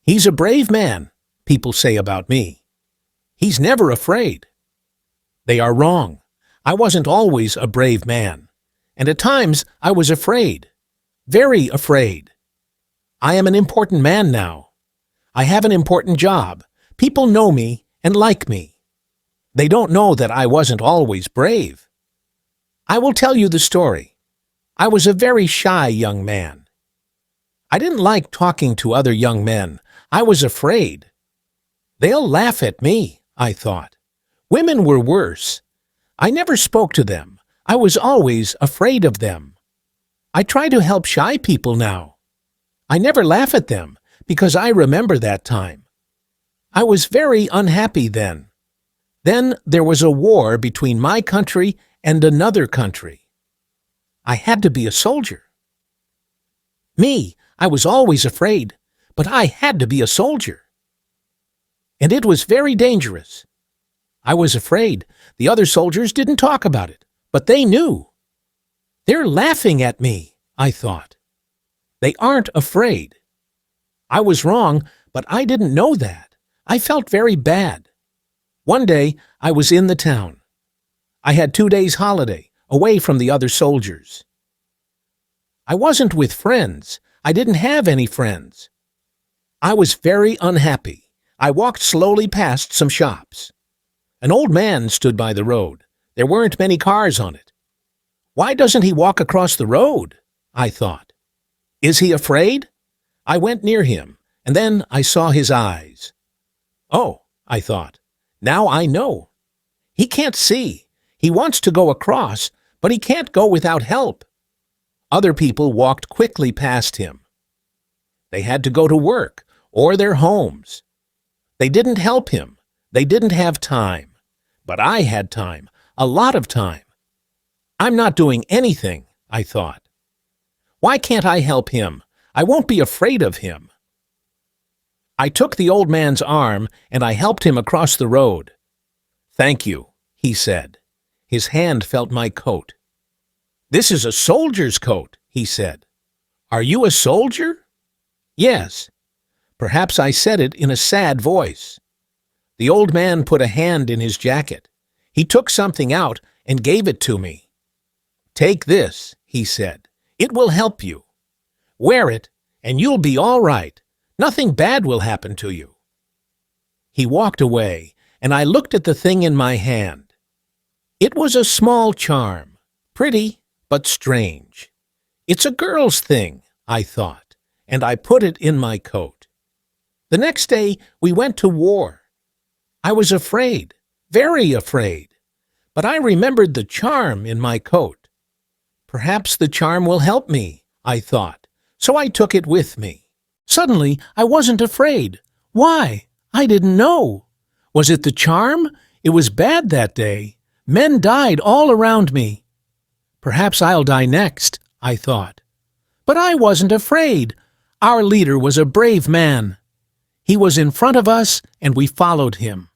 He's a brave man, people say about me. He's never afraid. They are wrong. I wasn't always a brave man, and at times I was afraid, very afraid. I am an important man now. I have an important job. People know me and like me. They don't know that I wasn't always brave. I will tell you the story. I was a very shy young man. I didn't like talking to other young men. I was afraid. They'll laugh at me, I thought. Women were worse. I never spoke to them. I was always afraid of them. I try to help shy people now. I never laugh at them because I remember that time. I was very unhappy then. Then there was a war between my country and another country. I had to be a soldier. Me, I was always afraid, but I had to be a soldier. And it was very dangerous. I was afraid. The other soldiers didn't talk about it, but they knew. They're laughing at me, I thought. They aren't afraid. I was wrong, but I didn't know that. I felt very bad. One day, I was in the town. I had 2 days holiday, away from the other soldiers. I wasn't with friends. I didn't have any friends. I was very unhappy. I walked slowly past some shops. An old man stood by the road. There weren't many cars on it. Why doesn't he walk across the road? I thought. Is he afraid? I went near him, and then I saw his eyes. Oh, I thought, now I know. He can't see. He wants to go across, but he can't go without help. Other people walked quickly past him. They had to go to work or their homes. They didn't help him. They didn't have time. But I had time, a lot of time. I'm not doing anything, I thought. Why can't I help him? I won't be afraid of him. I took the old man's arm and I helped him across the road. Thank you, he said. His hand felt my coat. This is a soldier's coat, he said. Are you a soldier? Yes. Perhaps I said it in a sad voice. The old man put a hand in his jacket. He took something out and gave it to me. Take this, he said. It will help you. Wear it, and you'll be all right. Nothing bad will happen to you. He walked away, and I looked at the thing in my hand. It was a small charm, pretty but strange. It's a girl's thing, I thought, and I put it in my coat. The next day we went to war. I was afraid, very afraid, but I remembered the charm in my coat. Perhaps the charm will help me, I thought, so I took it with me. Suddenly, I wasn't afraid. Why? I didn't know. Was it the charm? It was bad that day. Men died all around me. Perhaps I'll die next, I thought. But I wasn't afraid. Our leader was a brave man. He was in front of us, and we followed him.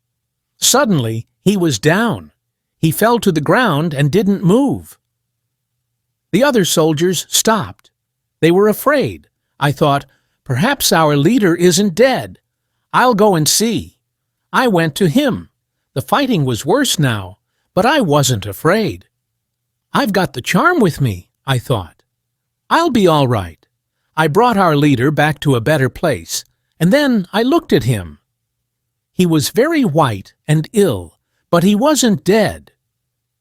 Suddenly, he was down. He fell to the ground and didn't move. The other soldiers stopped. They were afraid. I thought, perhaps our leader isn't dead. I'll go and see. I went to him. The fighting was worse now, but I wasn't afraid. I've got the charm with me, I thought. I'll be all right. I brought our leader back to a better place, and then I looked at him. He was very white and ill, but he wasn't dead.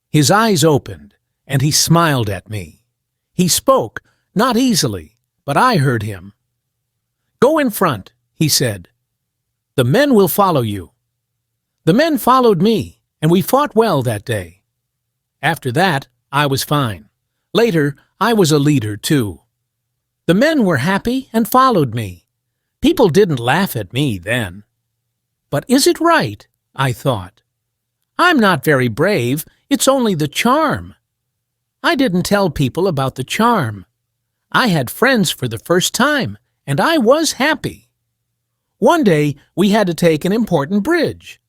His eyes opened, and he smiled at me. He spoke, not easily, but I heard him. Go in front, he said. The men will follow you. The men followed me, and we fought well that day. After that, I was fine. Later, I was a leader, too. The men were happy and followed me. People didn't laugh at me then. But is it right? I thought. I'm not very brave. It's only the charm. I didn't tell people about the charm. I had friends for the first time, and I was happy. One day, we had to take an important bridge.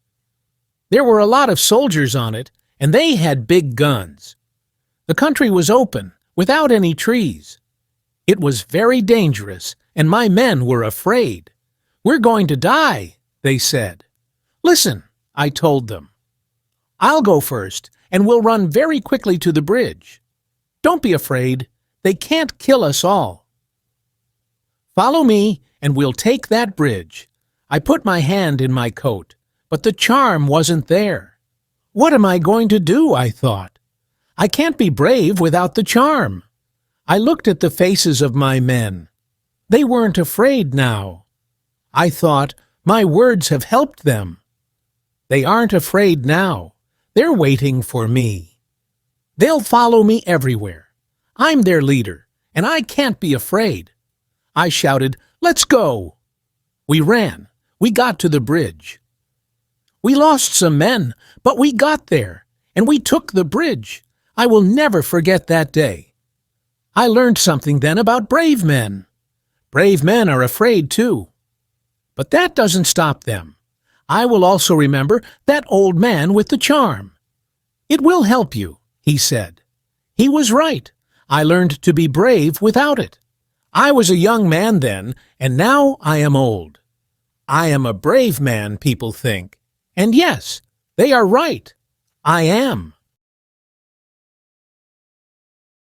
There were a lot of soldiers on it, and they had big guns. The country was open, without any trees. It was very dangerous, and my men were afraid. "We're going to die," they said. "Listen," I told them. "I'll go first, and we'll run very quickly to the bridge. Don't be afraid. They can't kill us all. Follow me, and we'll take that bridge." I put my hand in my coat, but the charm wasn't there. What am I going to do, I thought. I can't be brave without the charm. I looked at the faces of my men. They weren't afraid now. I thought, my words have helped them. They aren't afraid now. They're waiting for me. They'll follow me everywhere. I'm their leader, and I can't be afraid. I shouted, "Let's go!" We ran. We got to the bridge. We lost some men, but we got there, and we took the bridge. I will never forget that day. I learned something then about brave men. Brave men are afraid too. But that doesn't stop them. I will also remember that old man with the charm. "It will help you," he said. He was right. I learned to be brave without it. I was a young man then, and now I am old. I am a brave man, people think. And yes, they are right. I am.